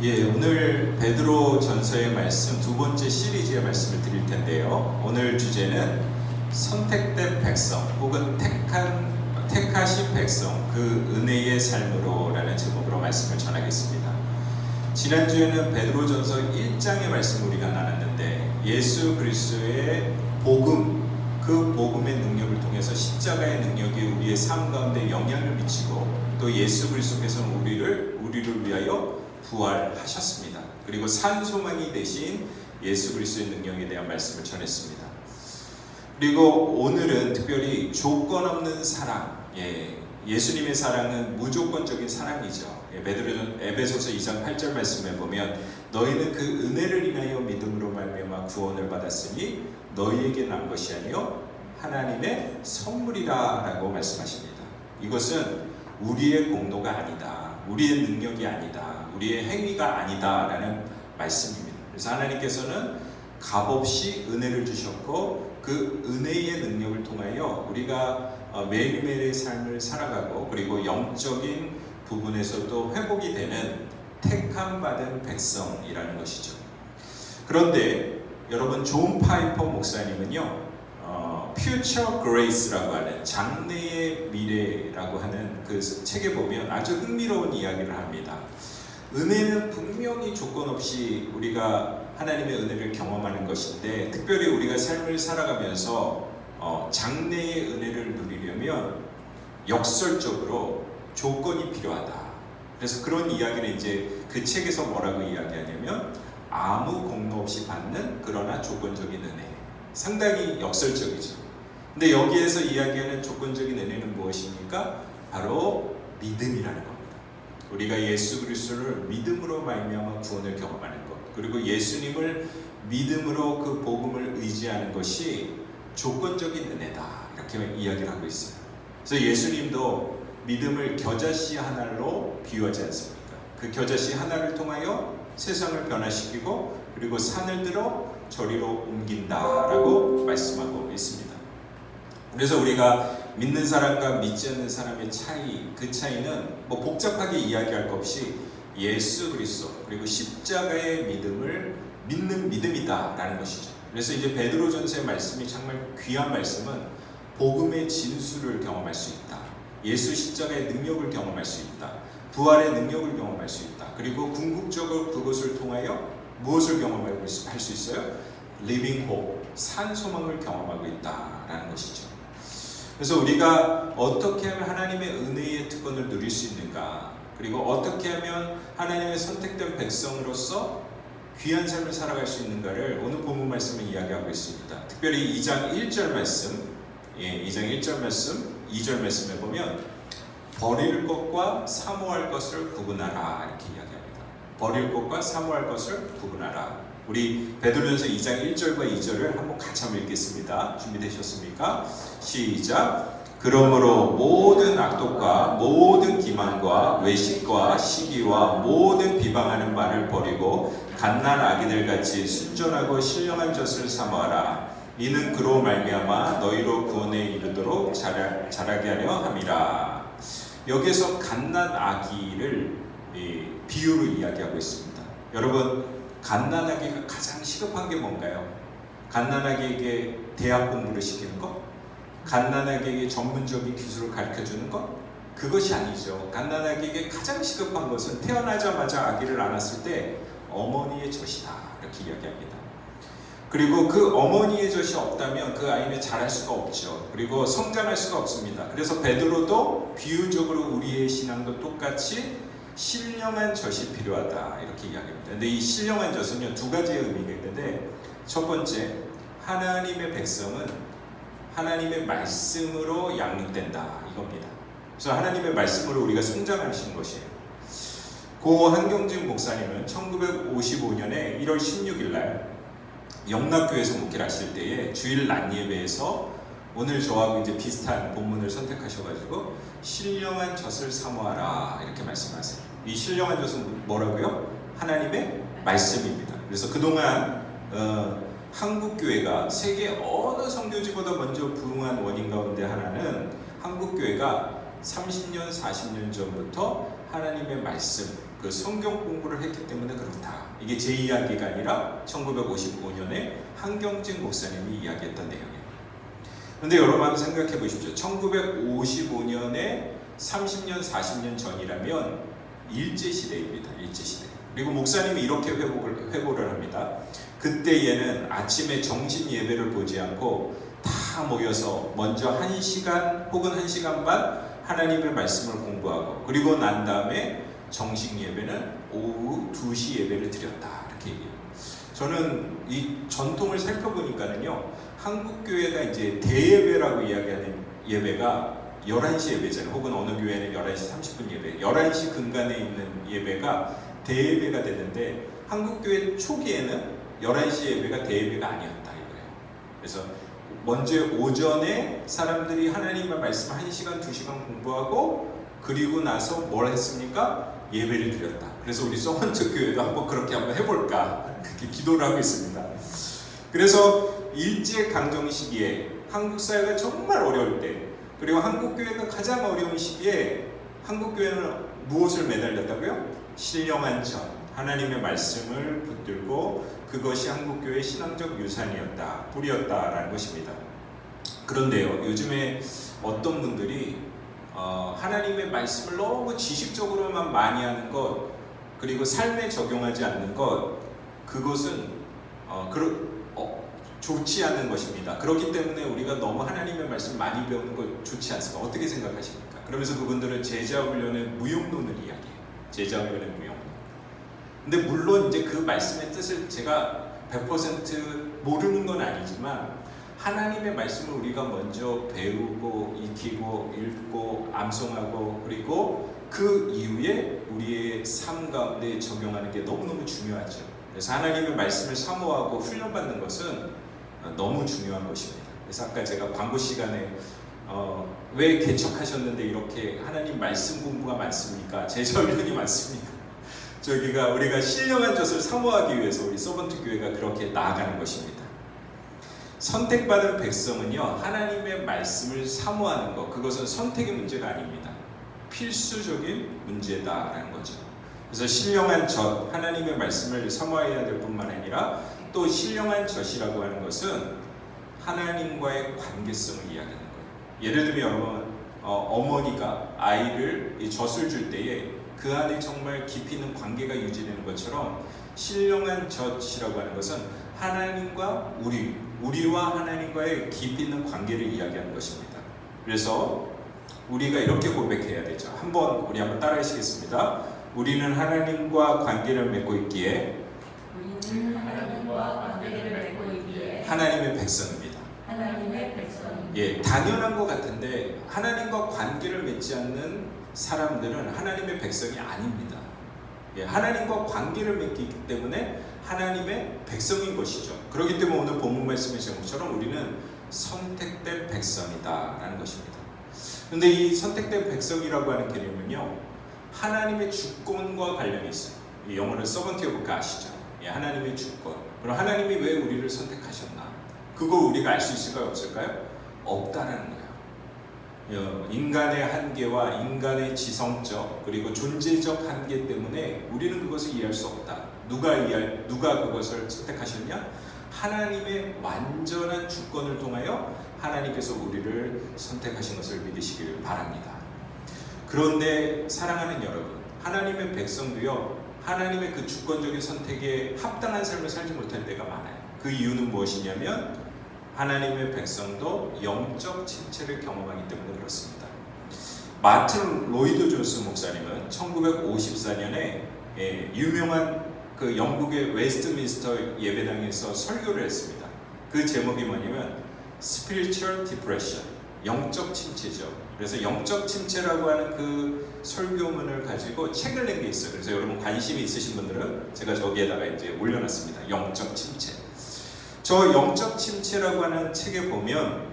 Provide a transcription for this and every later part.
예, 오늘 베드로 전서의 말씀 두 번째 시리즈의 말씀을 드릴 텐데요. 오늘 주제는 선택된 백성 혹은 택하신 백성 그 은혜의 삶으로라는 제목으로 말씀을 전하겠습니다. 지난주에는 베드로 전서 1장의 말씀을 우리가 나눴는데 예수 그리스도의 복음, 그 복음의 능력을 통해서 십자가의 능력이 우리의 삶 가운데 영향을 미치고 또 예수 그리스도께서는 우리를 위하여 부활하셨습니다. 그리고 산 소망이 되신 예수 그리스도의 능력에 대한 말씀을 전했습니다. 그리고 오늘은 특별히 조건 없는 사랑, 예수님의 사랑은 무조건적인 사랑이죠. 에베소서 2장 8절 말씀에 보면 너희는 그 은혜를 인하여 믿음으로 말미암아 구원을 받았으니 너희에게 난 것이 아니요 하나님의 선물이라 라고 말씀하십니다. 이것은 우리의 공로가 아니다, 우리의 능력이 아니다, 우리의 행위가 아니다 라는 말씀입니다. 그래서 하나님께서는 값없이 은혜를 주셨고 그 은혜의 능력을 통하여 우리가 매일매일의 삶을 살아가고 그리고 영적인 부분에서도 회복이 되는 택함 받은 백성이라는 것이죠. 그런데 여러분, 존 파이퍼 목사님은요, Future Grace라고 하는 장래의 미래라고 하는 그 책에 보면 아주 흥미로운 이야기를 합니다. 은혜는 분명히 조건 없이 우리가 하나님의 은혜를 경험하는 것인데, 특별히 우리가 삶을 살아가면서 장래의 은혜를 누리려면 역설적으로 조건이 필요하다. 그래서 그런 이야기를 이제 그 책에서 뭐라고 이야기하냐면 아무 공로 없이 받는 그러나 조건적인 은혜. 상당히 역설적이죠. 근데 여기에서 이야기하는 조건적인 은혜는 무엇입니까? 바로 믿음이라는 겁니다. 우리가 예수 그리스도를 믿음으로 말미암아 구원을 경험하는 것, 그리고 예수님을 믿음으로 그 복음을 의지하는 것이 조건적인 은혜다, 이렇게 이야기를 하고 있어요. 그래서 예수님도 믿음을 겨자씨 하나로 비유하지 않습니까? 그 겨자씨 하나를 통하여 세상을 변화시키고 그리고 산을 들어 저리로 옮긴다라고 말씀하고 있습니다. 그래서 우리가 믿는 사람과 믿지 않는 사람의 차이, 그 차이는 뭐 복잡하게 이야기할 것 없이 예수 그리스도 그리고 십자가의 믿음을 믿는 믿음이다라는 것이죠. 그래서 이제 베드로전서의 말씀이 정말 귀한 말씀은 복음의 진수를 경험할 수 있다, 예수 십자가의 능력을 경험할 수 있다, 부활의 능력을 경험할 수 있다, 그리고 궁극적으로 그것을 통하여 무엇을 경험할 수 있어요? Living Hope, 산 소망을 경험하고 있다라는 것이죠. 그래서 우리가 어떻게 하면 하나님의 은혜의 특권을 누릴 수 있는가, 그리고 어떻게 하면 하나님의 선택된 백성으로서 귀한 삶을 살아갈 수 있는가를 오늘 본문 말씀을 이야기하고 있습니다. 특별히 2장 1절 말씀, 2장 1절 말씀, 2절 말씀에 보면 버릴 것과 사모할 것을 구분하라, 이렇게 이야기합니다. 버릴 것과 사모할 것을 구분하라. 우리 베드로전서 2장 1절과 2절을 한번 같이 한번 읽겠습니다. 준비되셨습니까? 시작! 그러므로 모든 악독과 모든 기만과 외식과 시기와 모든 비방하는 말을 버리고 갓난 아기들같이 순전하고 신령한 젖을 사모하라. 이는 그로 말미암아 너희로 구원에 이르도록 자라게 하려 함이라. 여기서 갓난 아기를 비유로 이야기하고 있습니다. 여러분, 갓난아기가 가장 시급한 게 뭔가요? 갓난아기에게 대학 공부를 시키는 것? 갓난아기에게 전문적인 기술을 가르쳐주는 것? 그것이 아니죠. 갓난아기에게 가장 시급한 것은 태어나자마자 아기를 안았을 때 어머니의 젖이다, 이렇게 이야기합니다. 그리고 그 어머니의 젖이 없다면 그 아이는 자랄 수가 없죠. 그리고 성장할 수가 없습니다. 그래서 베드로도 비유적으로 우리의 신앙도 똑같이 신령한 젖이 필요하다, 이렇게 이야기합니다. 근데 이 신령한 젖은요, 두 가지의 의미가 있는데, 첫 번째, 하나님의 백성은 하나님의 말씀으로 양육된다, 이겁니다. 그래서 하나님의 말씀으로 우리가 성장하시는 것이에요. 고 한경진 목사님은 1955년에 1월 16일 날 영락교회에서 목회를 하실 때에 주일 낮 예배에서 오늘 저하고 이제 비슷한 본문을 선택하셔가지고 신령한 젖을 사모하라, 이렇게 말씀하세요. 이 신령한 젖은 뭐라고요? 하나님의 말씀입니다. 그래서 그동안 한국교회가 세계 어느 선교지보다 먼저 부흥한 원인 가운데 하나는 한국교회가 30년, 40년 전부터 하나님의 말씀, 그 성경 공부를 했기 때문에 그렇다. 이게 제 이야기가 아니라 1955년에 한경직 목사님이 이야기했던 내용이에요. 그런데 여러분 한번 생각해 보십시오. 1955년에 30년, 40년 전이라면 일제시대입니다. 일제시대. 그리고 목사님이 이렇게 회고를 합니다. 그때에는 아침에 정신 예배를 보지 않고 다 모여서 먼저 1시간 혹은 1시간 반 하나님의 말씀을 공부하고, 그리고 난 다음에 정식 예배는 오후 2시 예배를 드렸다. 이렇게 얘기해요. 저는 이 전통을 살펴보니까는요, 한국교회가 이제 대예배라고 이야기하는 예배가 11시 예배잖아요. 혹은 어느 교회는 11시 30분 예배, 11시 근간에 있는 예배가 대예배가 되는데, 한국교회 초기에는 11시 예배가 대예배가 아니었다 이거예요. 그래서 먼저 오전에 사람들이 하나님의 말씀 1시간, 2시간 공부하고, 그리고 나서 뭘 했습니까? 예배를 드렸다. 그래서 우리 서먼트 교회도 한번 그렇게 한번 해볼까, 그렇게 기도를 하고 있습니다. 그래서 일제강점 시기에 한국 사회가 정말 어려울 때, 그리고 한국교회가 가장 어려운 시기에 한국교회는 무엇을 매달렸다고요? 신령한 전, 하나님의 말씀을 붙들고 그것이 한국교회의 신앙적 유산이었다, 뿌리였다라는 것입니다. 그런데요, 요즘에 어떤 분들이 하나님의 말씀을 너무 지식적으로만 많이 하는 것, 그리고 삶에 적용하지 않는 것, 그것은 좋지 않은 것입니다. 그렇기 때문에 우리가 너무 하나님의 말씀 많이 배우는 것 좋지 않습니까? 어떻게 생각하십니까? 그러면서 그분들은 제자훈련의 무용론을 이야기해요. 제자훈련의 무용론. 근데 물론 이제 그 말씀의 뜻을 제가 100% 모르는 건 아니지만, 하나님의 말씀을 우리가 먼저 배우고 익히고 읽고 암송하고, 그리고 그 이후에 우리의 삶 가운데 적용하는 게 너무너무 중요하죠. 그래서 하나님의 말씀을 사모하고 훈련받는 것은 너무 중요한 것입니다. 그래서 아까 제가 광고 시간에 왜 개척하셨는데 이렇게 하나님 말씀 공부가 많습니까? 제자훈련이 많습니까? 저기가 우리가 신령한 젖을 사모하기 위해서 우리 서번트 교회가 그렇게 나아가는 것입니다. 선택받은 백성은요, 하나님의 말씀을 사모하는 것, 그것은 선택의 문제가 아닙니다. 필수적인 문제다라는 거죠. 그래서 신령한 젖, 하나님의 말씀을 사모해야 될 뿐만 아니라, 또 신령한 젖이라고 하는 것은 하나님과의 관계성을 이야기하는 거예요. 예를 들면 여러분, 어머니가 아이를 이 젖을 줄 때에 그 안에 정말 깊이 있는 관계가 유지되는 것처럼, 신령한 젖이라고 하는 것은 하나님과 우리와 하나님과의 깊이 있는 관계를 이야기하는 것입니다. 그래서 우리가 이렇게 고백해야 되죠. 우리 한번 따라하시겠습니다. 우리는 하나님과 관계를 맺고 있기에 하나님의 백성입니다. 하나님의 백성입니다. 예, 당연한 것 같은데 하나님과 관계를 맺지 않는 사람들은 하나님의 백성이 아닙니다. 예, 하나님과 관계를 맺기 때문에 하나님의 백성인 것이죠. 그렇기 때문에 오늘 본문 말씀의 제목처럼 우리는 선택된 백성이다라는 것입니다. 그런데 이 선택된 백성이라고 하는 개념은요, 하나님의 주권과 관련이 있어요. 이 영어는 서번트 오브 갓 아시죠? 예, 하나님의 주권. 그럼 하나님이 왜 우리를 선택하셨나? 그걸 우리가 알 수 있을까요? 없을까요? 없다라는 거예요. 인간의 한계와 인간의 지성적 그리고 존재적 한계 때문에 우리는 그것을 이해할 수 없다. 누가 그것을 선택하셨냐? 하나님의 완전한 주권을 통하여 하나님께서 우리를 선택하신 것을 믿으시길 바랍니다. 그런데 사랑하는 여러분, 하나님의 백성도요, 하나님의 그 주권적인 선택에 합당한 삶을 살지 못할 때가 많아요. 그 이유는 무엇이냐면 하나님의 백성도 영적 침체를 경험하기 때문에 그렇습니다. 마틴 로이드 존스 목사님은 1954년에 유명한 그 영국의 웨스트민스터 예배당에서 설교를 했습니다. 그 제목이 뭐냐면 Spiritual Depression, 영적 침체죠. 그래서 영적 침체라고 하는 그 설교문을 가지고 책을 낸 게 있어요. 그래서 여러분 관심이 있으신 분들은 제가 저기에다가 이제 올려놨습니다. 영적 침체. 저 영적 침체라고 하는 책에 보면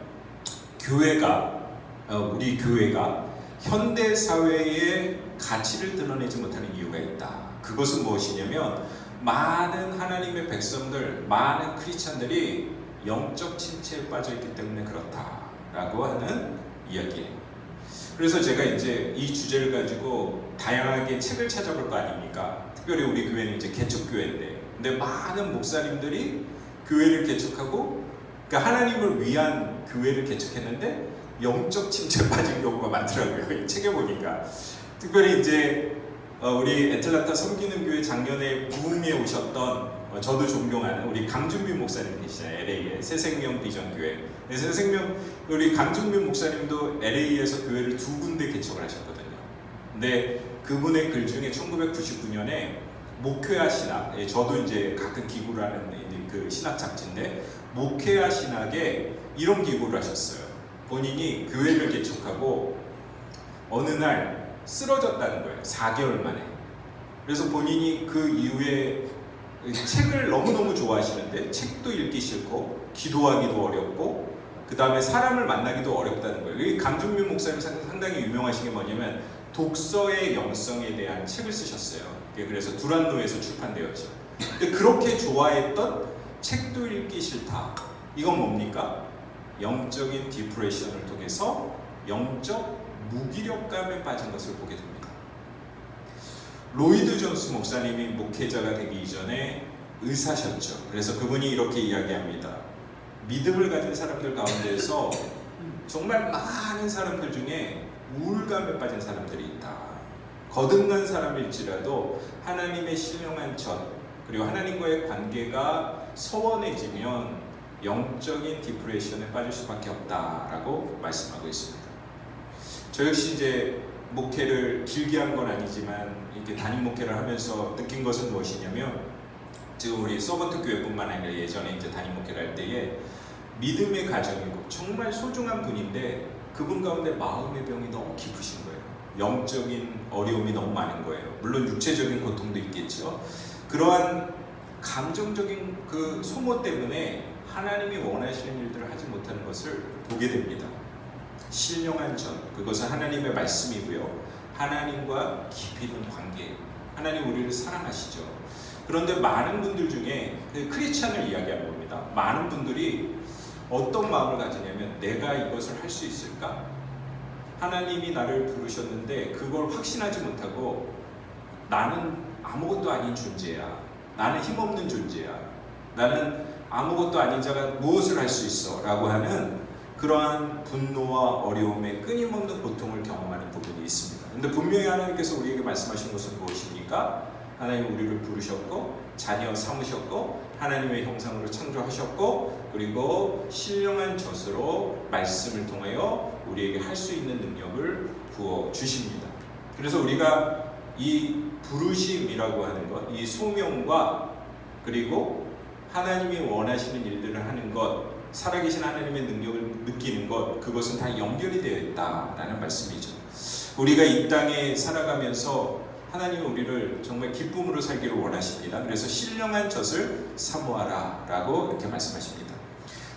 우리 교회가 현대 사회의 가치를 드러내지 못하는 이유가 있다. 그것은 무엇이냐면 많은 하나님의 백성들, 많은 크리스찬들이 영적 침체에 빠져 있기 때문에 그렇다라고 하는 이야기예요. 그래서 제가 이제 이 주제를 가지고 다양하게 책을 찾아볼 거 아닙니까? 특별히 우리 교회는 이제 개척교회인데, 근데 많은 목사님들이 교회를 개척하고, 그러니까 하나님을 위한 교회를 개척했는데 영적 침체에 빠진 경우가 많더라고요. 이 책에 보니까. 특별히 이제 우리 애틀란타 섬기는 교회 작년에 부흥에 오셨던 저도 존경하는 우리 강준빈 목사님 계시잖아요. LA에 새생명 비전교회. 새생명 우리 강준빈 목사님도 LA에서 교회를 2군데 개척을 하셨거든요. 근데 그분의 글 중에 1999년에 목회와 신학, 저도 이제 가끔 기구를 하는 그 신학 잡지인데 목회와 신학에 이런 기구를 하셨어요. 본인이 교회를 개척하고 어느 날 쓰러졌다는 거예요. 4개월 만에. 그래서 본인이 그 이후에 책을 너무너무 좋아하시는데 책도 읽기 싫고 기도하기도 어렵고 그 다음에 사람을 만나기도 어렵다는 거예요. 이 강준민 목사님 상당히 유명하신 게 뭐냐면 독서의 영성에 대한 책을 쓰셨어요. 그래서 두란노에서 출판되었죠. 근데 그렇게 좋아했던 책도 읽기 싫다. 이건 뭡니까? 영적인 디프레션을 통해서 영적 무기력감에 빠진 것을 보게 됩니다. 로이드 존스 목사님이 목회자가 되기 이전에 의사셨죠. 그래서 그분이 이렇게 이야기합니다. 믿음을 가진 사람들 가운데서 정말 많은 사람들 중에 우울감에 빠진 사람들이 있다. 거듭난 사람일지라도 하나님의 신령한 전 그리고 하나님과의 관계가 서원해지면 영적인 디프레션에 빠질 수밖에 없다라고 말씀하고 있습니다. 저 역시 이제 목회를 길게 한 건 아니지만 이렇게 담임 목회를 하면서 느낀 것은 무엇이냐면 지금 우리 서번트 교회뿐만 아니라 예전에 이제 담임 목회를 할 때에 믿음의 가정이고 정말 소중한 분인데 그분 가운데 마음의 병이 너무 깊으신 거예요. 영적인 어려움이 너무 많은 거예요. 물론 육체적인 고통도 있겠죠. 그러한 감정적인 그 소모 때문에 하나님이 원하시는 일들을 하지 못하는 것을 보게 됩니다. 신령한 전, 그것은 하나님의 말씀이고요. 하나님과 깊이 있는 관계, 하나님 우리를 사랑하시죠. 그런데 많은 분들 중에 크리스찬을 이야기하는 겁니다. 많은 분들이 어떤 마음을 가지냐면 내가 이것을 할 수 있을까? 하나님이 나를 부르셨는데 그걸 확신하지 못하고 나는 아무것도 아닌 존재야. 나는 힘없는 존재야. 나는 아무것도 아닌 자가 무엇을 할 수 있어? 라고 하는 그러한 분노와 어려움에 끊임없는 고통을 경험하는 부분이 있습니다. 근데 분명히 하나님께서 우리에게 말씀하신 것은 무엇입니까? 하나님 우리를 부르셨고 자녀 삼으셨고 하나님의 형상으로 창조하셨고 그리고 신령한 젖으로 말씀을 통하여 우리에게 할 수 있는 능력을 부어 주십니다. 그래서 우리가 이 부르심이라고 하는 것, 이 소명과 그리고 하나님이 원하시는 일들을 하는 것, 살아계신 하나님의 능력을 느끼는 것, 그것은 다 연결이 되어 있다라는 말씀이죠. 우리가 이 땅에 살아가면서 하나님은 우리를 정말 기쁨으로 살기를 원하십니다. 그래서 신령한 젖을 사모하라 라고 이렇게 말씀하십니다.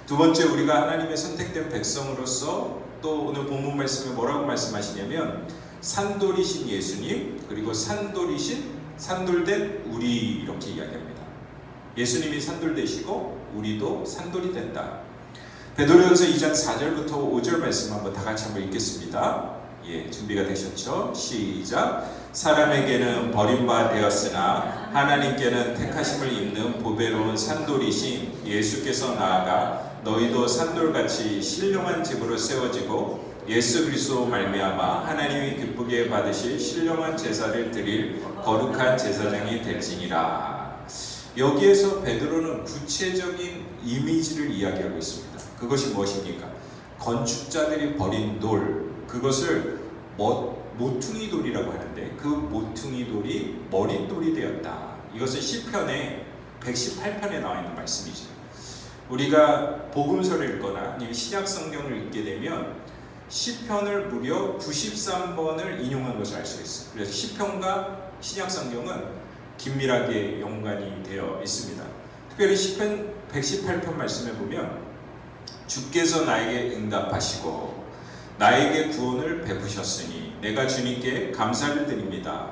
두 번째, 우리가 하나님의 선택된 백성으로서 또 오늘 본문 말씀에 뭐라고 말씀하시냐면 산돌이신 예수님 그리고 산돌된 우리 이렇게 이야기합니다. 예수님이 산돌 되시고 우리도 산돌이 된다. 베드로전서 2장 4절부터 5절 말씀 한번 다 같이 한번 읽겠습니다. 예, 준비가 되셨죠? 시작. 사람에게는 버림바 되었으나 하나님께는 택하심을 입는 보배로운 산돌이신 예수께서 나아가 너희도 산돌같이 신령한 집으로 세워지고 예수 그리스도 말미암아 하나님이 기쁘게 받으실 신령한 제사를 드릴 거룩한 제사장이 될지니라. 여기에서 베드로는 구체적인 이미지를 이야기하고 있습니다. 그것이 무엇입니까? 건축자들이 버린 돌, 그것을 모퉁이 돌이라고 하는데 그 모퉁이 돌이 머릿돌이 되었다. 이것은 시편의 118편에 나와 있는 말씀이죠. 우리가 복음서를 읽거나 아니면 신약 성경을 읽게 되면 시편을 무려 93번을 인용한 것을 알 수 있어요. 그래서 시편과 신약 성경은 긴밀하게 연관이 되어 있습니다. 특별히 시편 118편 말씀에 보면 주께서 나에게 응답하시고 나에게 구원을 베푸셨으니 내가 주님께 감사를 드립니다.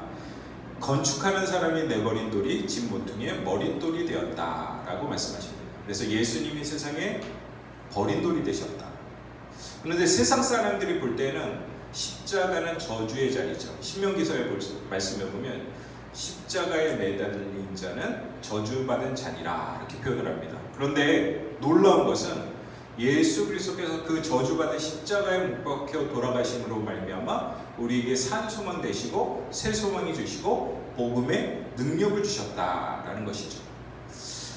건축하는 사람이 내버린 돌이 집 모퉁이의 머릿돌이 되었다 라고 말씀하십니다. 그래서 예수님이 세상에 버린 돌이 되셨다. 그런데 세상 사람들이 볼 때는 십자가는 저주의 자리죠. 신명기서에 말씀해 보면 십자가에 매달린 자는 저주받은 자니라 이렇게 표현을 합니다. 그런데 놀라운 것은 예수 그리스도께서 그 저주받은 십자가에 못 박혀 돌아가심으로 말미암아 우리에게 산 소망 되시고 새 소망이 주시고 복음의 능력을 주셨다라는 것이죠.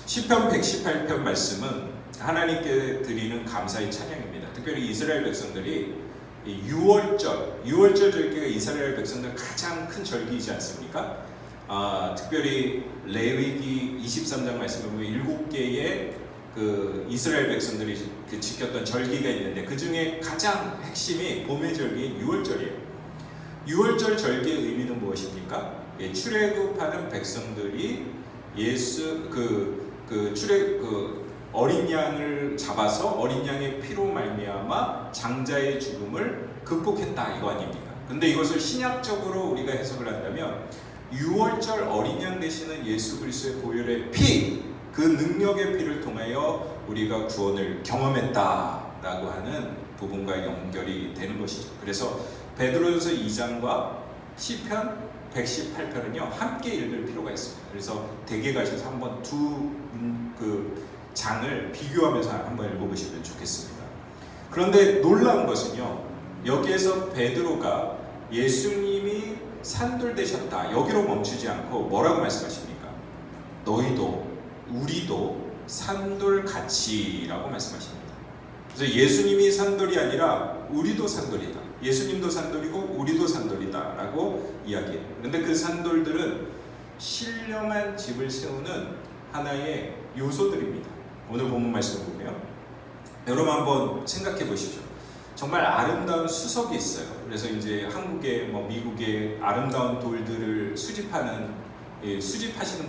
시편 118편 말씀은 하나님께 드리는 감사의 찬양입니다. 특별히 이스라엘 백성들이 6월절 절기가 이스라엘 백성들 가장 큰 절기이지 않습니까? 특별히 레위기 23장 말씀을 보면 7개의 그 이스라엘 백성들이 지켰던 절기가 있는데 그 중에 가장 핵심이 봄의 절기인 6월절이에요. 6월절 절기의 의미는 무엇입니까? 출애굽하는 백성들이 예수 어린 양을 잡아서 어린 양의 피로 말미암아 장자의 죽음을 극복했다 이거 아닙니까? 근데 이것을 신약적으로 우리가 해석을 한다면 6월절 어린 양 되시는 예수 그리스도의 보혈의 피, 그 능력의 피를 통하여 우리가 구원을 경험했다라고 하는 부분과 연결이 되는 것이죠. 그래서 베드로전서 2장과 시편 118편은요 함께 읽을 필요가 있습니다. 그래서 댁에 가셔서 한번 그 장을 비교하면서 한번 읽어보시면 좋겠습니다. 그런데 놀라운 것은요, 여기에서 베드로가 예수님이 산돌 되셨다 여기로 멈추지 않고 뭐라고 말씀하십니까? 너희도 우리도 산돌 같이라고 말씀하십니다. 그래서 예수님이 산돌이 아니라 우리도 산돌이다. 예수님도 산돌이고 우리도 산돌이다 라고 이야기해요. 그런데 그 산돌들은 신령한 집을 세우는 하나의 요소들입니다. 오늘 본문 말씀을 보면 여러분 한번 생각해 보십시오. 정말 아름다운 수석이 있어요. 그래서 이제 한국에 미국에 아름다운 돌들을 수집하시는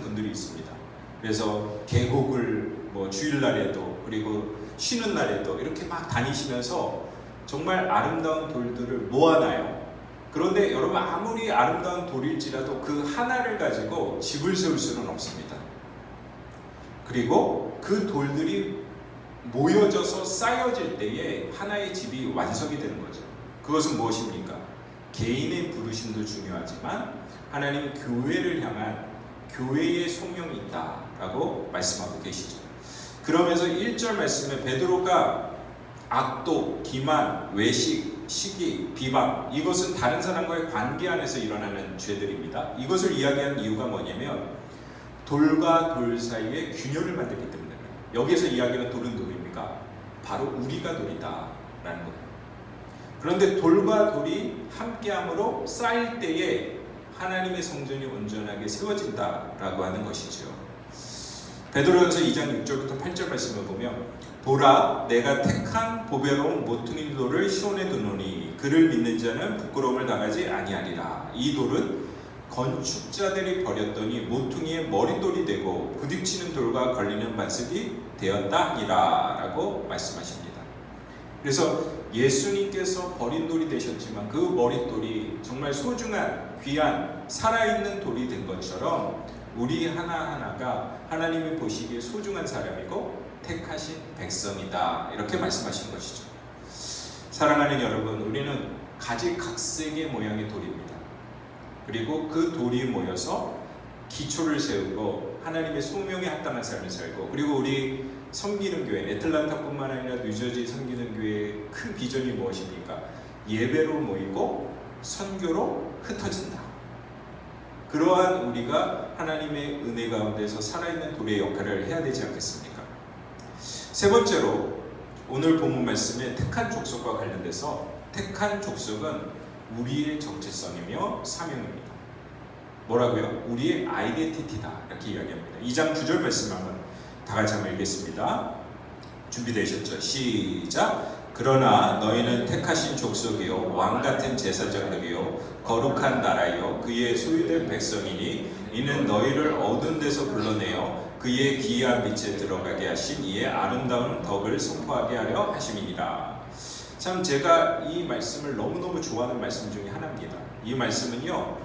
분들이 있습니다. 그래서 계곡을 주일날에도 그리고 쉬는 날에도 이렇게 막 다니시면서 정말 아름다운 돌들을 모아놔요. 그런데 여러분 아무리 아름다운 돌일지라도 그 하나를 가지고 집을 세울 수는 없습니다. 그리고 그 돌들이 모여져서 쌓여질 때에 하나의 집이 완성이 되는 거죠. 그것은 무엇입니까? 개인의 부르심도 중요하지만 하나님 교회를 향한 교회의 소명이 있다라고 말씀하고 계시죠. 그러면서 1절 말씀에 베드로가 악독, 기만, 외식, 시기, 비방 이것은 다른 사람과의 관계 안에서 일어나는 죄들입니다. 이것을 이야기한 이유가 뭐냐면 돌과 돌 사이에 균열을 만들기 때문에 여기에서 이야기하는 돌은 누구입니까? 바로 우리가 돌이다 라는 거예요. 그런데 돌과 돌이 함께함으로 쌓일 때에 하나님의 성전이 온전하게 세워진다라고 하는 것이죠. 베드로전서 2장 6절부터 8절 말씀을 보면 보라 내가 택한 보배로운 모퉁이 돌을 시온에 두노니 그를 믿는 자는 부끄러움을 당하지 아니하리라. 이 돌은 건축자들이 버렸더니 모퉁이의 머릿돌이 되고 부딪히는 돌과 걸리는 반석이 되었다 하니라 라고 말씀하십니다. 그래서 예수님께서 버린 돌이 되셨지만 그 머릿돌이 정말 소중한 귀한 살아있는 돌이 된 것처럼 우리 하나하나가 하나님이 보시기에 소중한 사람이고 택하신 백성이다 이렇게 말씀하신 것이죠. 사랑하는 여러분, 우리는 가지각색의 모양의 돌입니다. 그리고 그 돌이 모여서 기초를 세우고 하나님의 소명에 합당한 삶을 살고, 그리고 우리 섬기는 교회, 애틀란타뿐만 아니라 뉴저지 섬기는 교회의 큰 비전이 무엇입니까? 예배로 모이고 선교로 흩어진다. 그러한 우리가 하나님의 은혜 가운데서 살아있는 돌의 역할을 해야 되지 않겠습니까? 세 번째로 오늘 본문 말씀에 택한 족속과 관련돼서 택한 족속은 우리의 정체성이며 사명입니다. 뭐라고요? 우리의 아이덴티티다 이렇게 이야기합니다. 2장 9절 말씀 한번 다 같이 한번 읽겠습니다. 준비되셨죠? 시작! 그러나 너희는 택하신 족속이요 왕같은 제사장들이요 거룩한 나라요 그의 소유된 백성이니 이는 너희를 어두운 데서 불러내어 그의 기이한 빛에 들어가게 하신 이의 아름다운 덕을 선포하게 하려 하심이니라. 참 제가 이 말씀을 너무너무 좋아하는 말씀 중에 하나입니다. 이 말씀은요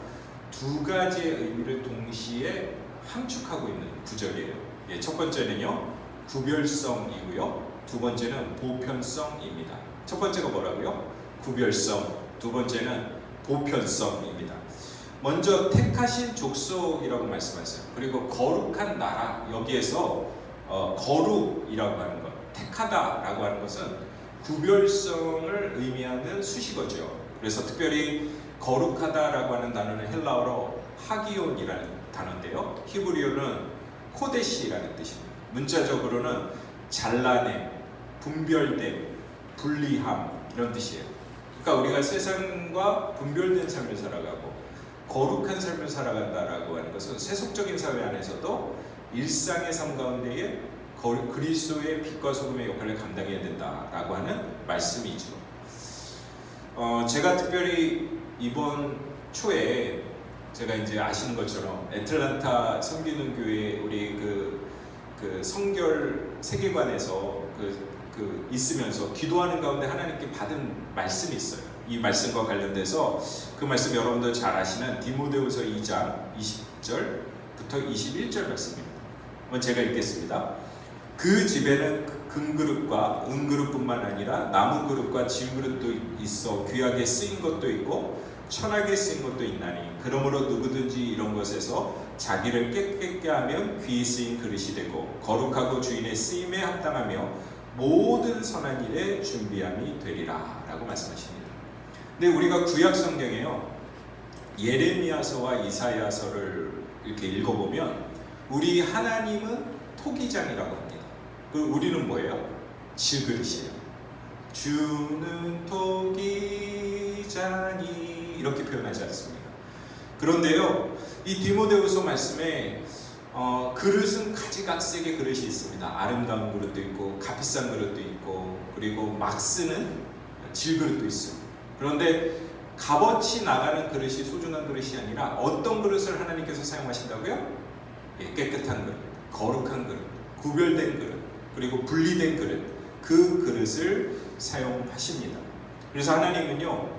두 가지의 의미를 동시에 함축하고 있는 구절이에요. 첫 번째는요 구별성이고요, 두 번째는 보편성입니다. 첫 번째가 뭐라고요? 구별성. 두 번째는 보편성입니다. 먼저 택하신 족속이라고 말씀하세요. 그리고 거룩한 나라, 여기에서 거룩이라고 하는 것, 택하다라고 하는 것은 구별성을 의미하는 수식어죠. 그래서 특별히 거룩하다라고 하는 단어는 헬라어로 하기온이라는 단어인데요. 히브리어는 코데시라는 뜻입니다. 문자적으로는 잘라냄, 분별됨, 분리함 이런 뜻이에요. 그러니까 우리가 세상과 분별된 삶을 살아가고 거룩한 삶을 살아간다라고 하는 것은 세속적인 사회 안에서도 일상의 삶 가운데에 그리스도의 빛과 소금의 역할을 감당해야 된다라고 하는 말씀이죠. 제가 특별히 이번 초에 제가 이제 아시는 것처럼 애틀란타 섬기는 교회 우리 그 성결 세계관에서 있으면서 기도하는 가운데 하나님께 받은 말씀이 있어요. 이 말씀과 관련돼서 그 말씀 여러분들 잘 아시는 디모데후서 2장 20절부터 21절 말씀입니다. 한번 제가 읽겠습니다. 그 집에는 금그릇과 은그릇뿐만 아니라 나무그릇과 질그릇도 있어 귀하게 쓰인 것도 있고 천하게 쓰인 것도 있나니 그러므로 누구든지 이런 것에서 자기를 깨끗게 하면 귀히 쓰인 그릇이 되고 거룩하고 주인의 쓰임에 합당하며 모든 선한 일에 준비함이 되리라 라고 말씀하십니다. 근데 우리가 구약 성경에요 예레미야서와 이사야서를 이렇게 읽어보면 우리 하나님은 토기장이라고 합니다. 그리고 우리는 뭐예요? 질그릇이에요. 주는 토기장이 이렇게 표현하지 않습니까? 그런데요 이 디모데후서 말씀에 그릇은 가지각색의 그릇이 있습니다. 아름다운 그릇도 있고 값비싼 그릇도 있고 그리고 막 쓰는 질그릇도 있어요. 그런데 값어치 나가는 그릇이 소중한 그릇이 아니라 어떤 그릇을 하나님께서 사용하신다고요? 깨끗한 그릇, 거룩한 그릇, 구별된 그릇, 그리고 분리된 그릇, 그 그릇을 사용하십니다. 그래서 하나님은요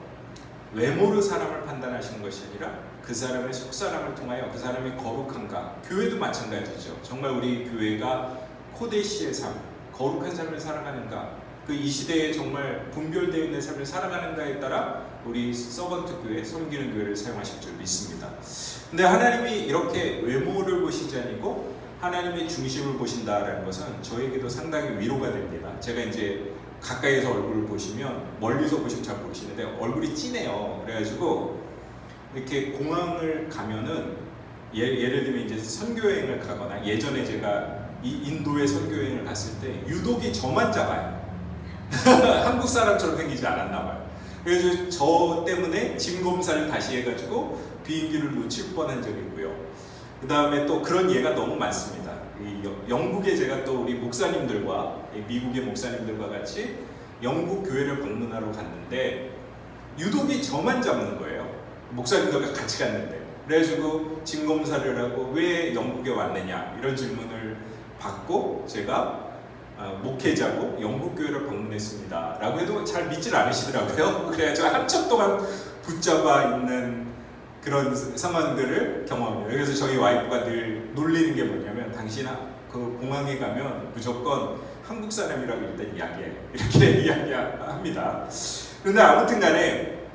외모로 사람을 판단하시는 것이 아니라 그 사람의 속사람을 통하여 그 사람의 거룩한가, 교회도 마찬가지죠. 정말 우리 교회가 코데시의 삶, 거룩한 삶을 살아가는가, 그 이 시대에 정말 분별되어 있는 삶을 살아가는가에 따라 우리 서번트 교회, 섬기는 교회를 사용하실 줄 믿습니다. 근데 하나님이 이렇게 외모를 보시지 아니고 하나님의 중심을 보신다라는 것은 저에게도 상당히 위로가 됩니다. 제가 이제 가까이서 얼굴을 보시면 멀리서 보시면 잘 모르시는데 얼굴이 진해요. 그래가지고 이렇게 공항을 가면은 예를 들면 이제 선교여행을 가거나 예전에 제가 인도에 선교여행을 갔을 때 유독이 저만 작아요. 한국 사람처럼 생기지 않았나 봐요. 그래서 저 때문에 짐 검사를 다시 해가지고 비행기를 놓칠 뻔한 적이 있고요. 그 다음에 또 그런 예가 너무 많습니다. 영국에 제가 또 우리 목사님들과 미국의 목사님들과 같이 영국 교회를 방문하러 갔는데 유독이 저만 잡는 거예요. 목사님들과 같이 갔는데. 그래가지고 짐 검사를 하고 왜 영국에 왔느냐 이런 질문을 받고 제가 목회자고 영국 교회를 방문했습니다 라고 해도 잘 믿질 않으시더라고요. 그래가지고 한참 동안 붙잡아 있는 그런 상황들을 경험합니다. 그래서 저희 와이프가 늘 놀리는 게 뭐냐면 당신 그 공항에 가면 무조건 한국 사람이라고 일단 이야기해 이렇게 이야기합니다. 그런데 아무튼 간에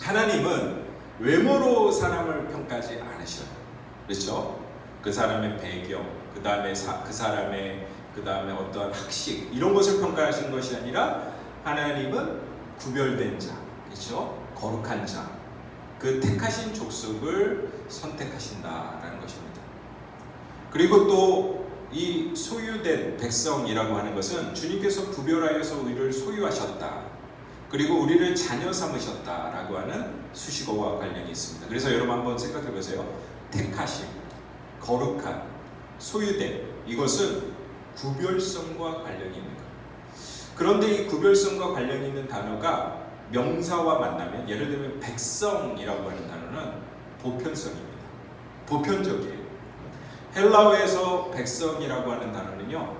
하나님은 외모로 사람을 평가하지 않으셔요. 그렇죠? 그 사람의 배경, 그 다음에 그 사람의 그 다음에 어떠한 학식 이런 것을 평가하시는 것이 아니라 하나님은 구별된 자, 그렇죠? 거룩한 자, 그 택하신 족속을 선택하신다라는 것입니다. 그리고 또 이 소유된 백성이라고 하는 것은 주님께서 구별하여서 우리를 소유하셨다. 그리고 우리를 자녀 삼으셨다라고 하는 수식어와 관련이 있습니다. 그래서 여러분 한번 생각해 보세요. 택하심, 거룩한, 소유된 이것은 구별성과 관련이 있는 거예요. 그런데 이 구별성과 관련이 있는 단어가 명사와 만나면 예를 들면 백성이라고 하는 단어는 보편성입니다. 보편적이에요. 헬라어에서 백성이라고 하는 단어는요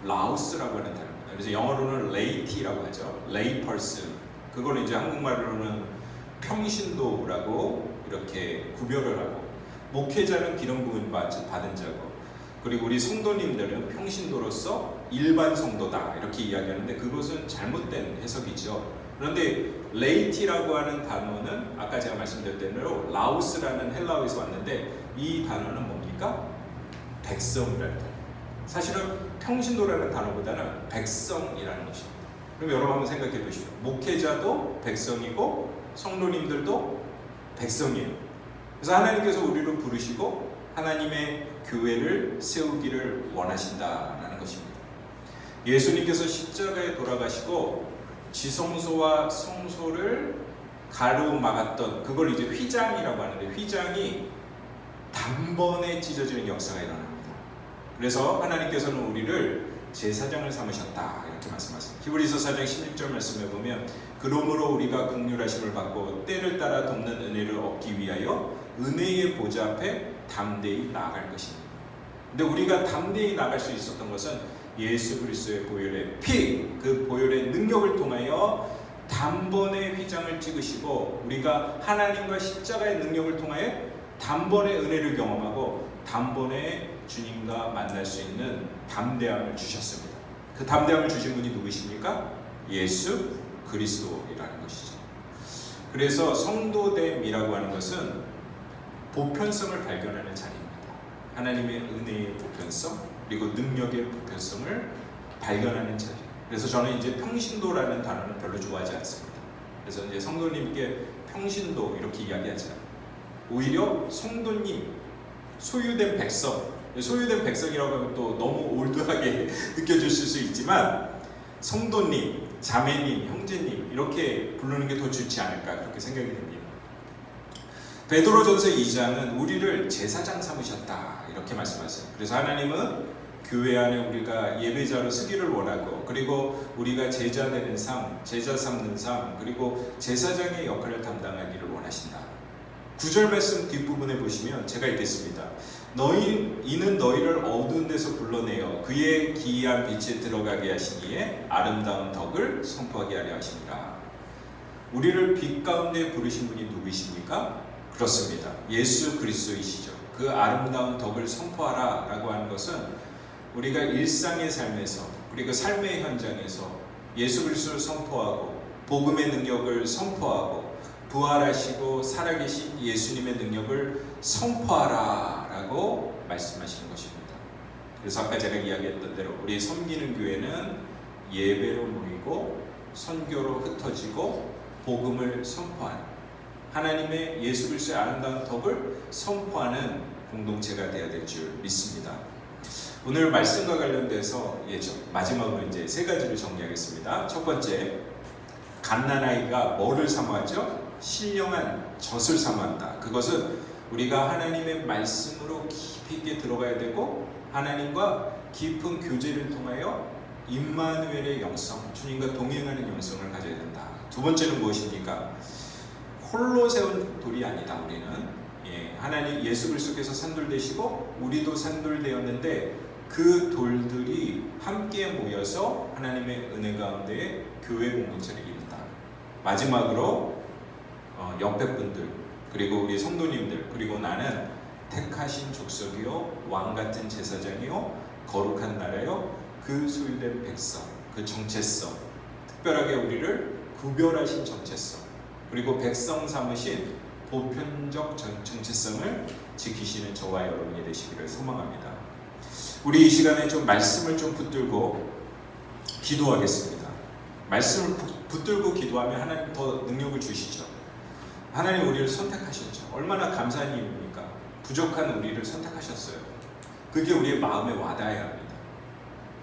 라오스라고 하는 단어입니다. 그래서 영어로는 레이티라고 하죠. 레이 퍼슨. 그걸 이제 한국말로는 평신도라고 이렇게 구별을 하고 목회자는 기름 부음 받은 자고 그리고 우리 성도님들은 평신도로서 일반 성도다 이렇게 이야기하는데 그것은 잘못된 해석이죠. 그런데 레이티라고 하는 단어는 아까 제가 말씀드렸던 대로 라오스라는 헬라어에서 왔는데 이 단어는 뭡니까? 백성이라는 단어. 사실은 평신도라는 단어보다는 백성이라는 것입니다. 그럼 여러분 한번 생각해 보시죠. 목회자도 백성이고 성도님들도 백성이에요. 그래서 하나님께서 우리를 부르시고 하나님의 교회를 세우기를 원하신다라는 것입니다. 예수님께서 십자가에 돌아가시고 지성소와 성소를 가로막았던 그걸 이제 휘장이라고 하는데 휘장이 단번에 찢어지는 역사가 일어납니다. 그래서 하나님께서는 우리를 제사장을 삼으셨다 이렇게 말씀하십니다. 히브리서 4장 16절 말씀에 보면 그러므로 우리가 긍휼하심을 받고 때를 따라 돕는 은혜를 얻기 위하여 은혜의 보좌 앞에 담대히 나아갈 것입니다. 근데 우리가 담대히 나아갈 수 있었던 것은 예수 그리스도의 보혈의 피, 그 보혈의 능력을 통하여 단번에 휘장을 찍으시고 우리가 하나님과 십자가의 능력을 통하여 단번에 은혜를 경험하고 단번에 주님과 만날 수 있는 담대함을 주셨습니다. 그 담대함을 주신 분이 누구십니까? 예수 그리스도이라는 것이죠. 그래서 성도됨이라고 하는 것은 보편성을 발견하는 자리입니다. 하나님의 은혜의 보편성 그리고 능력의 보편성을 발견하는 자리. 그래서 저는 이제 평신도라는 단어는 별로 좋아하지 않습니다. 그래서 이제 성도님께 평신도 이렇게 이야기하지 않아요. 오히려 성도님, 소유된 백성, 소유된 백성이라고 하면 또 너무 올드하게 느껴질 수 있지만 성도님, 자매님, 형제님 이렇게 부르는 게 더 좋지 않을까 그렇게 생각이 듭니다. 베드로전서 2장은 우리를 제사장 삼으셨다 이렇게 말씀하세요. 그래서 하나님은 교회 안에 우리가 예배자로 서기를 원하고 그리고 우리가 제자 되는 삶, 제자 삼는 삶 그리고 제사장의 역할을 담당하기를 원하신다. 9절 말씀 뒷부분에 보시면 제가 읽겠습니다. 이는 너희를 어두운 데서 불러내어 그의 기이한 빛에 들어가게 하시기에 아름다운 덕을 선포하게 하려 하십니다. 우리를 빛 가운데 부르신 분이 누구이십니까? 그렇습니다. 예수 그리스도이시죠. 그 아름다운 덕을 선포하라 라고 하는 것은 우리가 일상의 삶에서 그리고 삶의 현장에서 예수 그리스도를 선포하고 복음의 능력을 선포하고 부활하시고 살아계신 예수님의 능력을 선포하라 라고 말씀하시는 것입니다. 그래서 아까 제가 이야기했던 대로 우리 섬기는 교회는 예배로 모이고 선교로 흩어지고 복음을 선포하는 하나님의 예수 그리스도의 아름다운 덕을 선포하는 공동체가 되어야 될 줄 믿습니다. 오늘 말씀과 관련돼서 마지막으로 이제 세 가지를 정리하겠습니다. 첫 번째, 갓난아이가 뭐를 사모하죠? 신령한 젖을 사모한다. 그것은 우리가 하나님의 말씀으로 깊이 있게 들어가야 되고 하나님과 깊은 교제를 통하여 임마누엘의 영성, 주님과 동행하는 영성을 가져야 된다. 두 번째는 무엇입니까? 홀로 세운 돌이 아니다. 우리는 하나님 예수 그리스도께서 산돌되시고 우리도 산돌되었는데 그 돌들이 함께 모여서 하나님의 은혜 가운데 교회 공동체를 이룬다. 마지막으로 옆에 분들 그리고 우리 성도님들 그리고 나는 택하신 족속이요 왕 같은 제사장이요 거룩한 나라요 그 소유된 백성 그 정체성 특별하게 우리를 구별하신 정체성 그리고 백성 삼으신 보편적 정체성을 지키시는 저와 여러분이 되시기를 소망합니다. 우리 이 시간에 좀 말씀을 좀 붙들고 기도하겠습니다. 말씀을 붙들고 기도하면 하나님 더 능력을 주시죠. 하나님 우리를 선택하셨죠. 얼마나 감사한 일입니까? 부족한 우리를 선택하셨어요. 그게 우리의 마음에 와닿아야 합니다.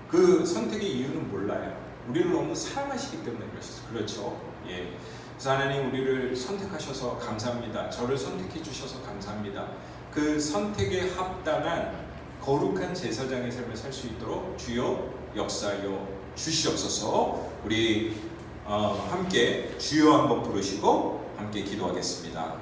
그 선택의 이유는 몰라요. 우리를 너무 사랑하시기 때문에 그렇죠. 그래서 하나님 우리를 선택하셔서 감사합니다. 저를 선택해 주셔서 감사합니다. 그 선택에 합당한 거룩한 제사장의 삶을 살 수 있도록 주여 역사하여 주시옵소서. 우리 함께 주여 한번 부르시고 함께 기도하겠습니다.